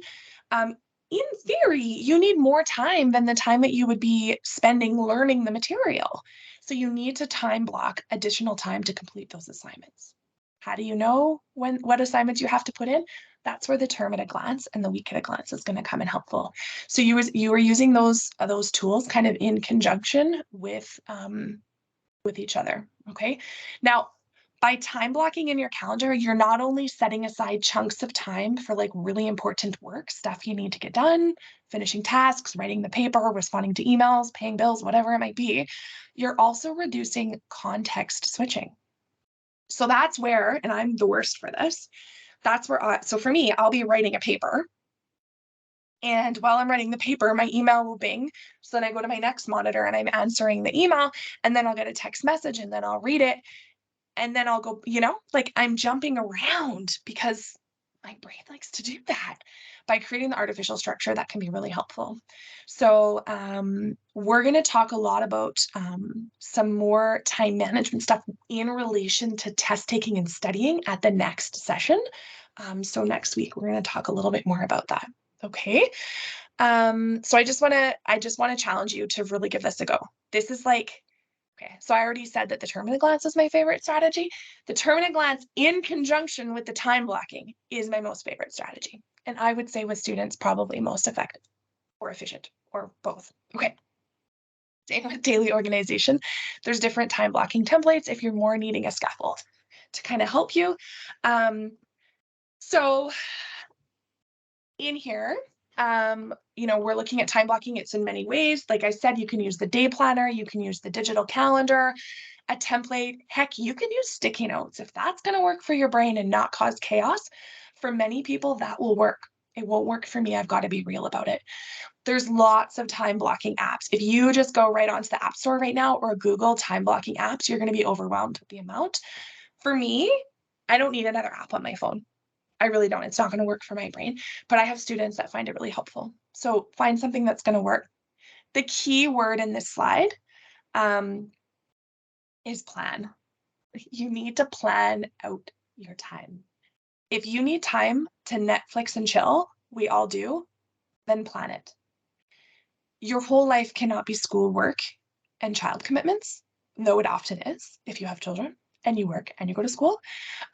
in theory, you need more time than the time that you would be spending learning the material. So you need to time block additional time to complete those assignments. How do you know what assignments you have to put in? That's where the term at a glance and the week at a glance is going to come in helpful. So you were using those tools kind of in conjunction with each other. Okay. Now, by time blocking in your calendar, you're not only setting aside chunks of time for like really important work, stuff you need to get done, finishing tasks, writing the paper, responding to emails, paying bills, whatever it might be, you're also reducing context switching. So that's where, and I'm the worst for this, that's where, so for me, I'll be writing a paper. And while I'm writing the paper, my email will bing. So then I go to my next monitor and I'm answering the email, and then I'll get a text message and then I'll read it. And then I'll go, like I'm jumping around because my brain likes to do that. By creating the artificial structure, that can be really helpful. So we're going to talk a lot about some more time management stuff in relation to test taking and studying at the next session. So next week, we're going to talk a little bit more about that. Okay. So I just want to challenge you to really give this a go. This is like, okay, so I already said that the term at a glance is my favorite strategy. The term at a glance in conjunction with the time blocking is my most favorite strategy. And I would say with students, probably most effective or efficient or both. Okay. Same with daily organization. There's different time blocking templates if you're more needing a scaffold to kind of help you. So in here, we're looking at time blocking. It's in many ways. Like I said, you can use the day planner, you can use the digital calendar, a template. Heck, you can use sticky notes. If that's going to work for your brain and not cause chaos, for many people, that will work. It won't work for me. I've got to be real about it. There's lots of time blocking apps. If you just go right onto the App Store right now or Google time blocking apps, you're going to be overwhelmed with the amount. For me, I don't need another app on my phone. I really don't. It's not going to work for my brain, but I have students that find it really helpful. So find something that's going to work. The key word in this slide is plan. You need to plan out your time. If you need time to Netflix and chill, we all do, then plan it. Your whole life cannot be schoolwork and child commitments, though it often is if you have children and you work and you go to school.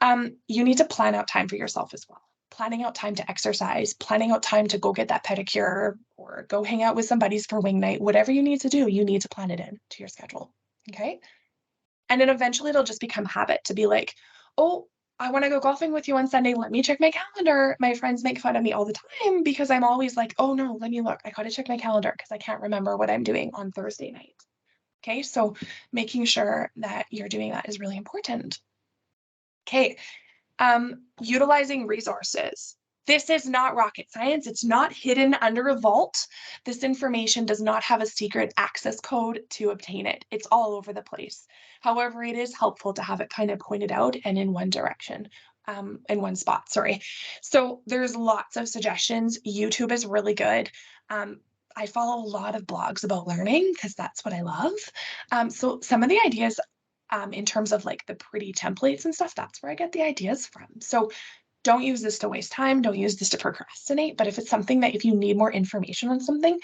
You need to plan out time for yourself as well. Planning out time to exercise, planning out time to go get that pedicure or go hang out with some buddies for wing night, whatever you need to do, you need to plan it in to your schedule. Okay. And then eventually it'll just become habit to be like, oh, I want to go golfing with you on Sunday. Let me check my calendar. My friends make fun of me all the time because I'm always like, oh no, let me look. I got to check my calendar because I can't remember what I'm doing on Thursday night. Okay. So making sure that you're doing that is really important. Okay. Utilizing resources. This is not rocket science. It's not hidden under a vault. This information does not have a secret access code to obtain it. It's all over the place. However, it is helpful to have it kind of pointed out and in one direction, in one spot, sorry. So there's lots of suggestions. YouTube is really good. I follow a lot of blogs about learning because that's what I love. So some of the ideas in terms of like the pretty templates and stuff, that's where I get the ideas from. So don't use this to waste time. Don't use this to procrastinate. But if it's something that if you need more information on something,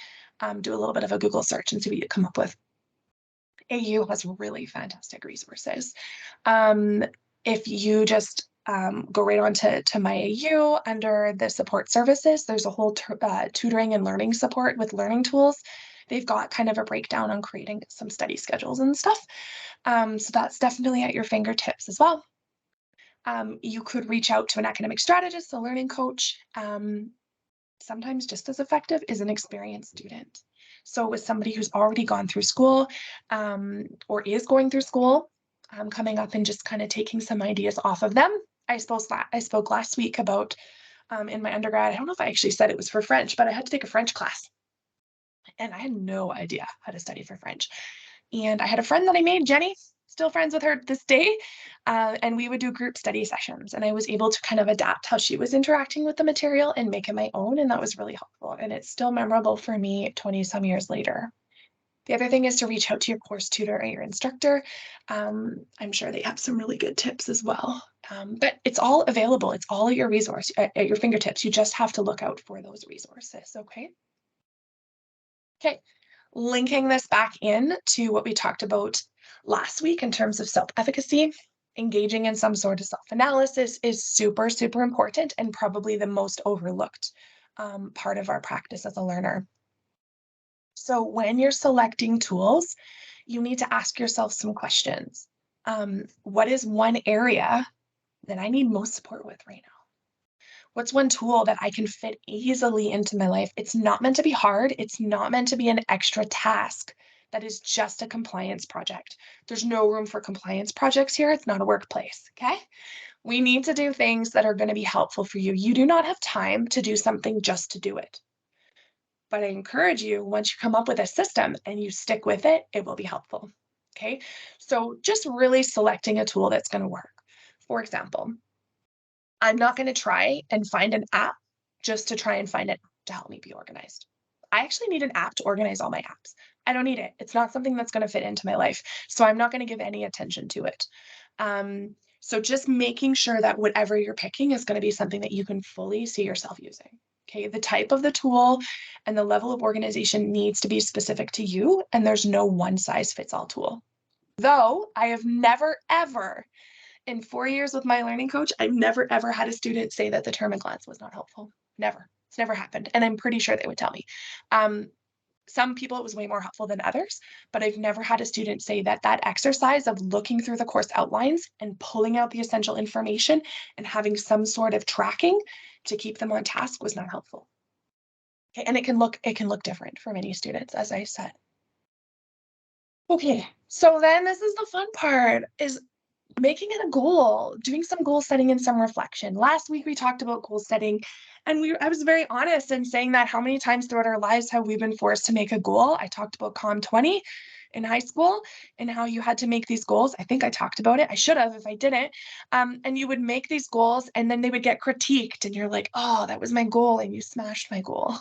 do a little bit of a Google search and see what you come up with. AU has really fantastic resources. If you just go right on to my AU under the support services, there's a whole tutoring and learning support with learning tools. They've got kind of a breakdown on creating some study schedules and stuff. So that's definitely at your fingertips as well. You could reach out to an academic strategist, a learning coach. Sometimes just as effective is an experienced student. So with somebody who's already gone through school or is going through school, coming up and just kind of taking some ideas off of them. I spoke last week about in my undergrad, I don't know if I actually said it was for French, but I had to take a French class. And I had no idea how to study for French. And I had a friend that I made, Jenny, still friends with her this day. And we would do group study sessions. And I was able to kind of adapt how she was interacting with the material and make it my own. And that was really helpful. And it's still memorable for me 20 some years later. The other thing is to reach out to your course tutor or your instructor. I'm sure they have some really good tips as well. But it's all available. It's all at your resource, at your fingertips. You just have to look out for those resources, okay? Okay, linking this back in to what we talked about last week in terms of self-efficacy, engaging in some sort of self-analysis is super, super important and probably the most overlooked part of our practice as a learner. So when you're selecting tools, you need to ask yourself some questions. What is one area that I need most support with right now? What's one tool that I can fit easily into my life? It's not meant to be hard. It's not meant to be an extra task. That is just a compliance project. There's no room for compliance projects here. It's not a workplace, okay? We need to do things that are going to be helpful for you. You do not have time to do something just to do it. But I encourage you, once you come up with a system and you stick with it, it will be helpful, okay? So just really selecting a tool that's going to work. For example, I'm not going to try and find an app just to try and find it to help me be organized. I actually need an app to organize all my apps. I don't need it. It's not something that's going to fit into my life. So I'm not going to give any attention to it. So just making sure that whatever you're picking is going to be something that you can fully see yourself using. Okay, the type of the tool and the level of organization needs to be specific to you, and there's no one size fits all tool. Though I have never, ever in 4 years with my learning coach, I've never, ever had a student say that the term and glance was not helpful. Never. It's never happened. And I'm pretty sure they would tell me. Some people, it was way more helpful than others, but I've never had a student say that that exercise of looking through the course outlines and pulling out the essential information and having some sort of tracking to keep them on task was not helpful. Okay, and it can look different for many students, as I said. Okay, so then this is the fun part, is making it a goal, doing some goal setting and some reflection. Last week we talked about goal setting, and I was very honest in saying that how many times throughout our lives have we been forced to make a goal? I talked about COM 20 in high school and how you had to make these goals. I think I talked about it. I should have if I didn't. And you would make these goals and then they would get critiqued and you're like, oh, that was my goal and you smashed my goal.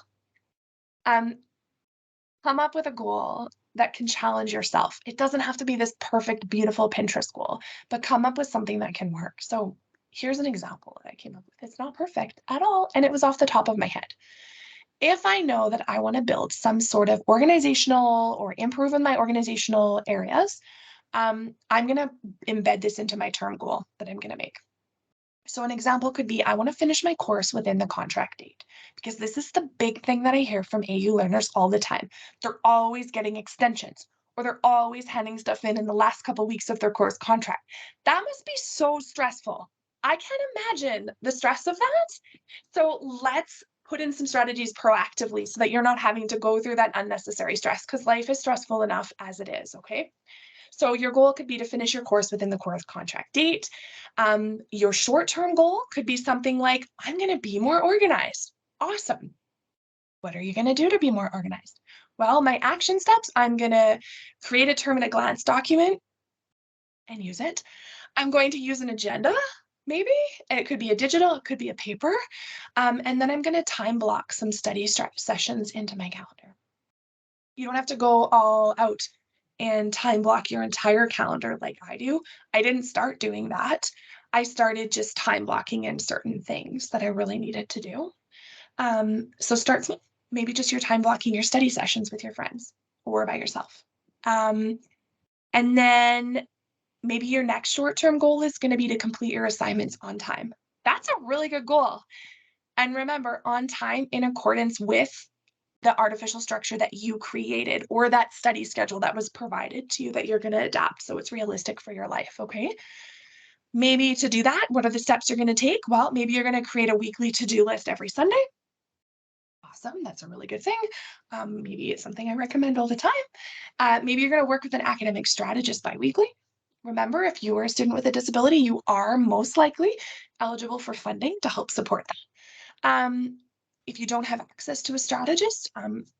Um, Come up with a goal that can challenge yourself. It doesn't have to be this perfect, beautiful Pinterest goal, but come up with something that can work. So here's an example that I came up with. It's not perfect at all, and it was off the top of my head. If I know that I want to build some sort of organizational or improve in my organizational areas, I'm going to embed this into my term goal that I'm going to make. So an example could be, I want to finish my course within the contract date, because this is the big thing that I hear from AU learners all the time. They're always getting extensions, or they're always handing stuff in the last couple of weeks of their course contract. That must be so stressful. I can't imagine the stress of that. So let's put in some strategies proactively so that you're not having to go through that unnecessary stress, because life is stressful enough as it is, okay? So your goal could be to finish your course within the course contract date. Your short-term goal could be something like, I'm going to be more organized. Awesome. What are you going to do to be more organized? Well, my action steps, I'm going to create a term at a glance document and use it. I'm going to use an agenda, maybe. It could be a digital, it could be a paper. And then I'm going to time block some study sessions into my calendar. You don't have to go all out and time block your entire calendar like I do. I didn't start doing that. I started just time blocking in certain things that I really needed to do. So start small. Maybe just your time blocking your study sessions with your friends or by yourself. And then maybe your next short-term goal is going to be to complete your assignments on time. That's a really good goal. And remember, on time in accordance with the artificial structure that you created or that study schedule that was provided to you that you're going to adapt so it's realistic for your life, okay? Maybe to do that, what are the steps you're going to take? Well, maybe you're going to create a weekly to-do list every Sunday. Awesome, that's a really good thing. Maybe it's something I recommend all the time. Maybe you're going to work with an academic strategist bi-weekly. Remember, if you are a student with a disability, you are most likely eligible for funding to help support that. If you don't have access to a strategist,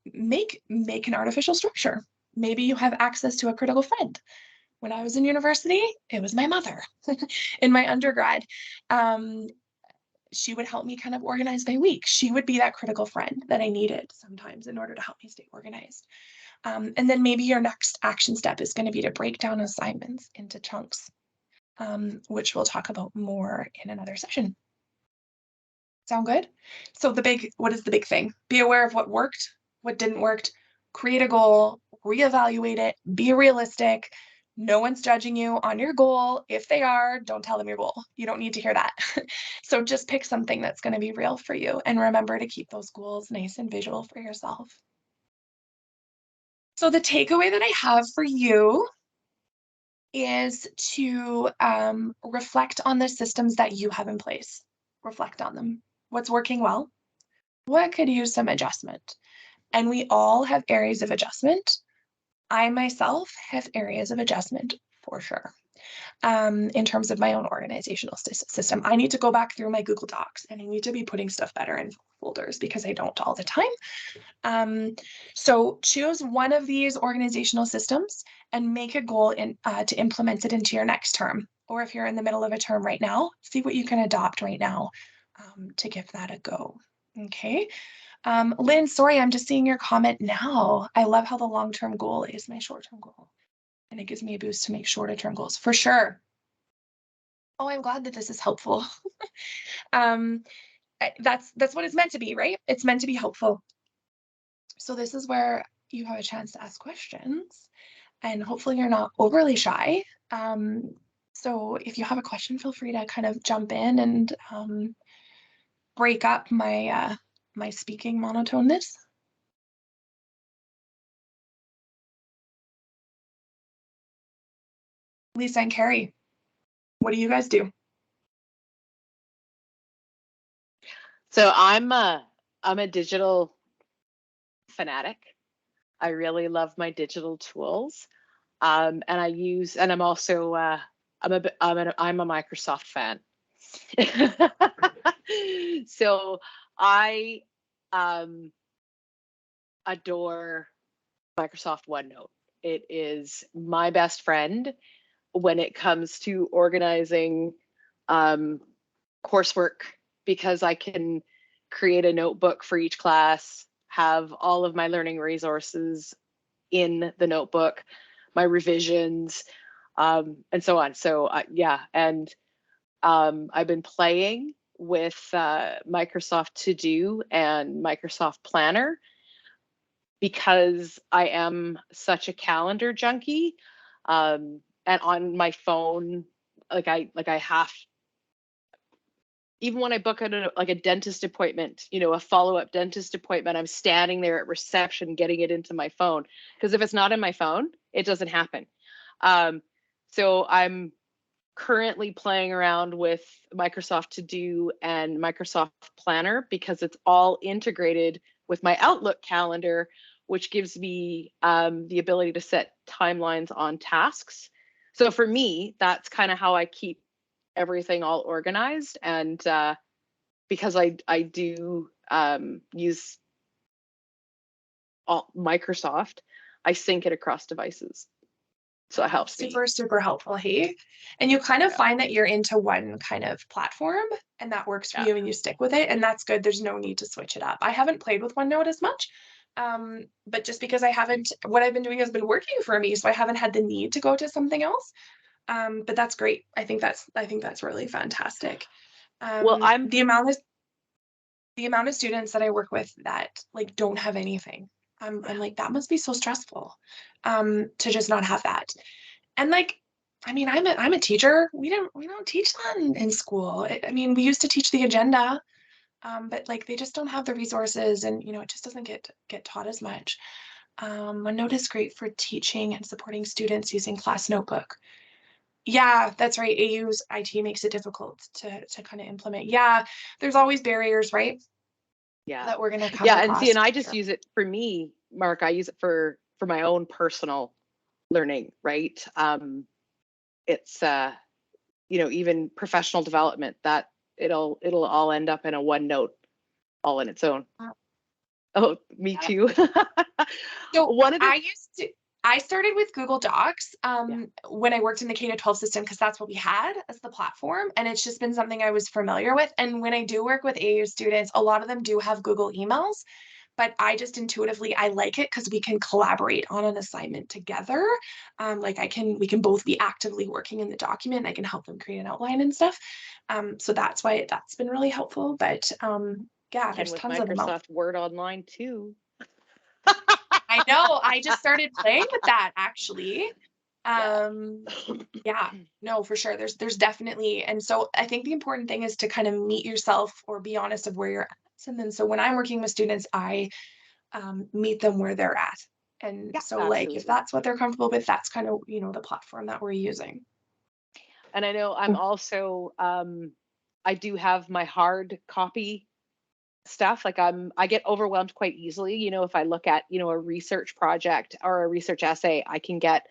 make an artificial structure. Maybe you have access to a critical friend. When I was in university, it was my mother. In my undergrad, she would help me kind of organize my week. She would be that critical friend that I needed sometimes in order to help me stay organized. And then maybe your next action step is going to be to break down assignments into chunks, which we'll talk about more in another session. Sound good? So what is the big thing? Be aware of what worked, what didn't work, create a goal, reevaluate it, be realistic. No one's judging you on your goal. If they are, don't tell them your goal. You don't need to hear that. So just pick something that's going to be real for you and remember to keep those goals nice and visual for yourself. So the takeaway that I have for you is to reflect on the systems that you have in place. Reflect on them. What's working well? What could use some adjustment? And we all have areas of adjustment. I myself have areas of adjustment for sure. In terms of my own organizational system, I need to go back through my Google Docs and I need to be putting stuff better in folders because I don't all the time. So choose one of these organizational systems and make a goal to implement it into your next term. Or if you're in the middle of a term right now, see what you can adopt right now to give that a go. Okay. Lynn, sorry, I'm just seeing your comment now. I love how the long-term goal is my short-term goal. And it gives me a boost to make shorter-term goals for sure. Oh, I'm glad that this is helpful. That's what it's meant to be, right? It's meant to be helpful. So this is where you have a chance to ask questions and hopefully you're not overly shy. So if you have a question, feel free to kind of jump in and break up my my speaking monotoneness. Lisa and Carrie, what do you guys do? So I'm a digital fanatic. I really love my digital tools. And I'm also, I'm a Microsoft fan. So I adore Microsoft OneNote. It is my best friend when it comes to organizing coursework, because I can create a notebook for each class, have all of my learning resources in the notebook, my revisions, and so on. So yeah, and I've been playing with Microsoft To Do and Microsoft Planner because I am such a calendar junkie. And on my phone, I have, even when I book a dentist appointment, a follow-up dentist appointment, I'm standing there at reception getting it into my phone, because if it's not in my phone, it doesn't happen. So I'm currently playing around with Microsoft To Do and Microsoft Planner because it's all integrated with my Outlook calendar, which gives me the ability to set timelines on tasks. So for me, that's kind of how I keep everything all organized. And because I do use all Microsoft, I sync it across devices. So it helps me. Super helpful. Hey, and you kind of Yeah. find that you're into one kind of platform and that works for Yeah. you and you stick with it, and that's good. There's no need to switch it up. I haven't played with OneNote as much, but just because what I've been doing has been working for me, so I haven't had the need to go to something else. But that's great. I think that's really fantastic. Well, The amount of students that I work with that like don't have anything. I'm like, that must be so stressful, to just not have that. And like, I mean, I'm a teacher. We don't teach that in school. I mean, we used to teach the agenda, but like they just don't have the resources, and it just doesn't get taught as much. OneNote is great for teaching and supporting students using class notebook. Yeah, that's right. AU's IT makes it difficult to kind of implement. Yeah, there's always barriers, right? Yeah. That we're going to come Yeah. And see, across and I for just sure. use it for me, Mark, I use it for my own personal learning, right? It's even professional development, that it'll all end up in a OneNote all in its own. Oh, me Yeah. too. So One of the I started with Google Docs Yeah. when I worked in the K-12 system, because that's what we had as the platform. And it's just been something I was familiar with. And when I do work with AU students, a lot of them do have Google emails, but I just intuitively, I like it because we can collaborate on an assignment together. Like we can both be actively working in the document. I can help them create an outline and stuff. So that's why that's been really helpful. But yeah, can there's with tons of them out. Microsoft Word Online too. I know. I just started playing with that actually. Yeah. Yeah, no, for sure. There's definitely, and so I think the important thing is to kind of meet yourself or be honest of where you're at. And then so when I'm working with students, I meet them where they're at. And Yeah, so like if absolutely. that's what they're comfortable with, that's kind of, the platform that we're using. And I know I'm also I do have my hard copy stuff. Like I get overwhelmed quite easily. If I look at, a research project or a research essay, I can get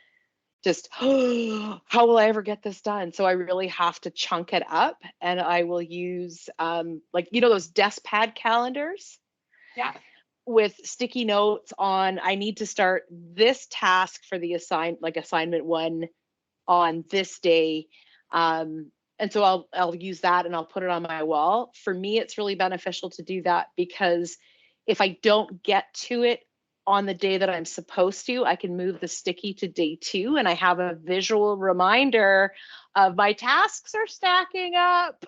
just, how will I ever get this done? So I really have to chunk it up, and I will use those desk pad calendars Yeah. with sticky notes on, I need to start this task for the assignment one on this day. And so I'll use that and I'll put it on my wall. For me, it's really beneficial to do that because if I don't get to it on the day that I'm supposed to, I can move the sticky to day 2 and I have a visual reminder of my tasks are stacking up.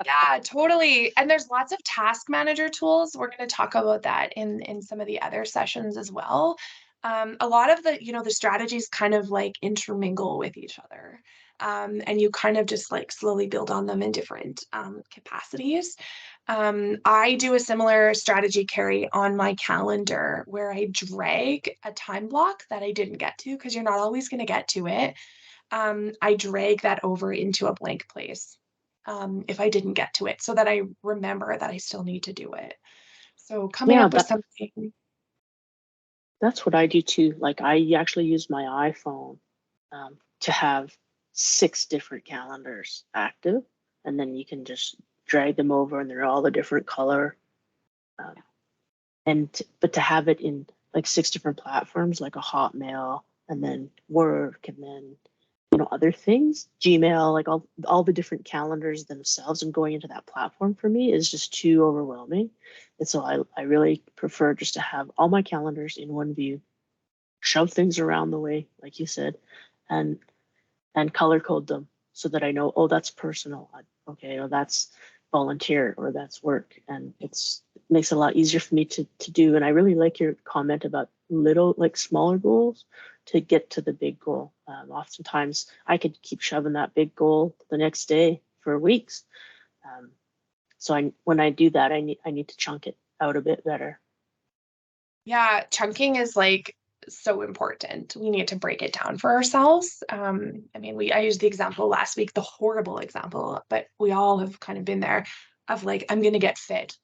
Yeah, totally. And there's lots of task manager tools. We're going to talk about that in some of the other sessions as well. A lot of the strategies kind of like intermingle with each other. And you kind of just like slowly build on them in different capacities. I do a similar strategy, Carrie, on my calendar where I drag a time block that I didn't get to, because you're not always going to get to it. I drag that over into a blank place if I didn't get to it, so that I remember that I still need to do it. So coming up with something. That's what I do too. Like I actually use my iPhone to have 6 different calendars active, and then you can just drag them over, and they're all the different color. Um, but to have it in like 6 different platforms, like a Hotmail, and then work, and then other things, Gmail, like all the different calendars themselves, and going into that platform for me is just too overwhelming. And so I really prefer just to have all my calendars in one view, shove things around the way, like you said, and color code them so that I know, oh, that's personal, okay, or that's volunteer, or that's work, and it makes it a lot easier for me to do. And I really like your comment about like smaller goals to get to the big goal. Oftentimes I could keep shoving that big goal the next day for weeks. So when I do that, I need to chunk it out a bit better. Yeah, chunking is like so important. We need to break it down for ourselves. I mean, I used the example last week, the horrible example, but we all have kind of been there of like, I'm gonna get fit.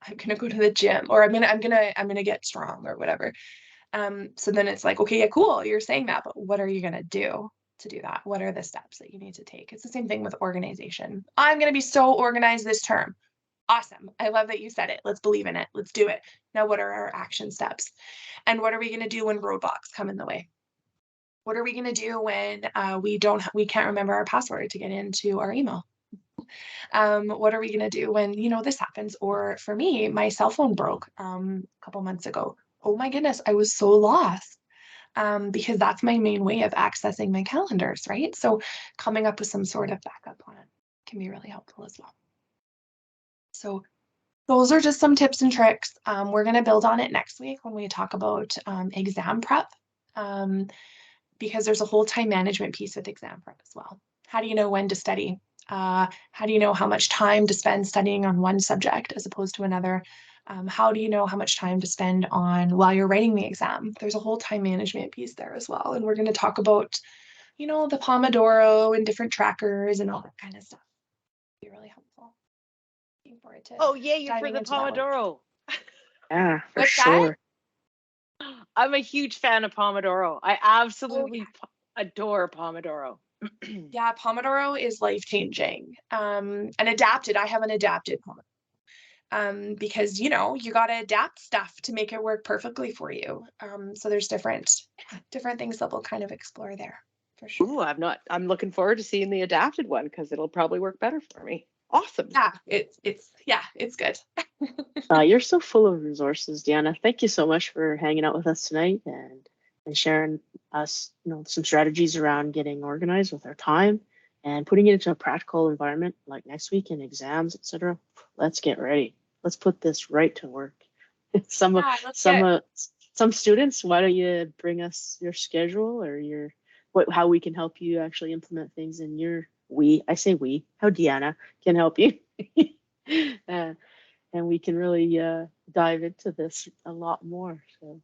I'm gonna go to the gym, or I'm gonna get strong or whatever. So then it's like, okay, yeah, cool, you're saying that, but what are you gonna do to do that? What are the steps that you need to take? It's the same thing with organization. I'm gonna be so organized this term. Awesome. I love that you said it. Let's believe in it. Let's do it. Now, what are our action steps? And what are we going to do when roadblocks come in the way? What are we going to do when we can't remember our password to get into our email? What are we going to do when, this happens? Or for me, my cell phone broke a couple months ago. Oh my goodness, I was so lost. Because that's my main way of accessing my calendars, right? So coming up with some sort of backup plan can be really helpful as well. So those are just some tips and tricks. We're going to build on it next week when we talk about exam prep, because there's a whole time management piece with exam prep as well. How do you know when to study? How do you know how much time to spend studying on one subject as opposed to another? How do you know how much time to spend on while you're writing the exam? There's a whole time management piece there as well. And we're going to talk about, the Pomodoro and different trackers and all that kind of stuff. It'll be really helpful. Looking forward to Oh, yay, you're for diving the into that one. Pomodoro. Yeah, for What's sure. I'm a huge fan of Pomodoro. I absolutely adore Pomodoro. Yeah, Pomodoro is life-changing. And adapted, I have an adapted Pomodoro. Because you got to adapt stuff to make it work perfectly for you. So there's different things that we'll kind of explore there for sure. Ooh, I'm looking forward to seeing the adapted one because it'll probably work better for me. Awesome. Yeah, it's good. You're so full of resources, Deanna. Thank you so much for hanging out with us tonight and sharing us, some strategies around getting organized with our time and putting it into a practical environment like next week in exams, etc. Let's get ready. Let's put this right to work. Some students, why don't you bring us your schedule or how we can help you actually implement things in your how Deanna can help you. And we can really dive into this a lot more. So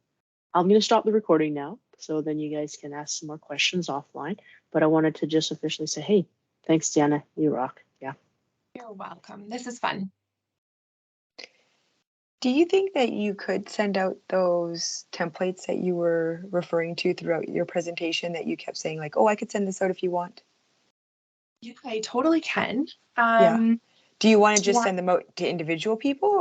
I'm going to stop the recording now, so then you guys can ask some more questions offline. But I wanted to just officially say, hey, thanks, Deanna. You rock. Yeah. You're welcome. This is fun. Do you think that you could send out those templates that you were referring to throughout your presentation that you kept saying like, oh, I could send this out if you want? Yeah, I totally can. Yeah. Do you want to just want- send them out to individual people, or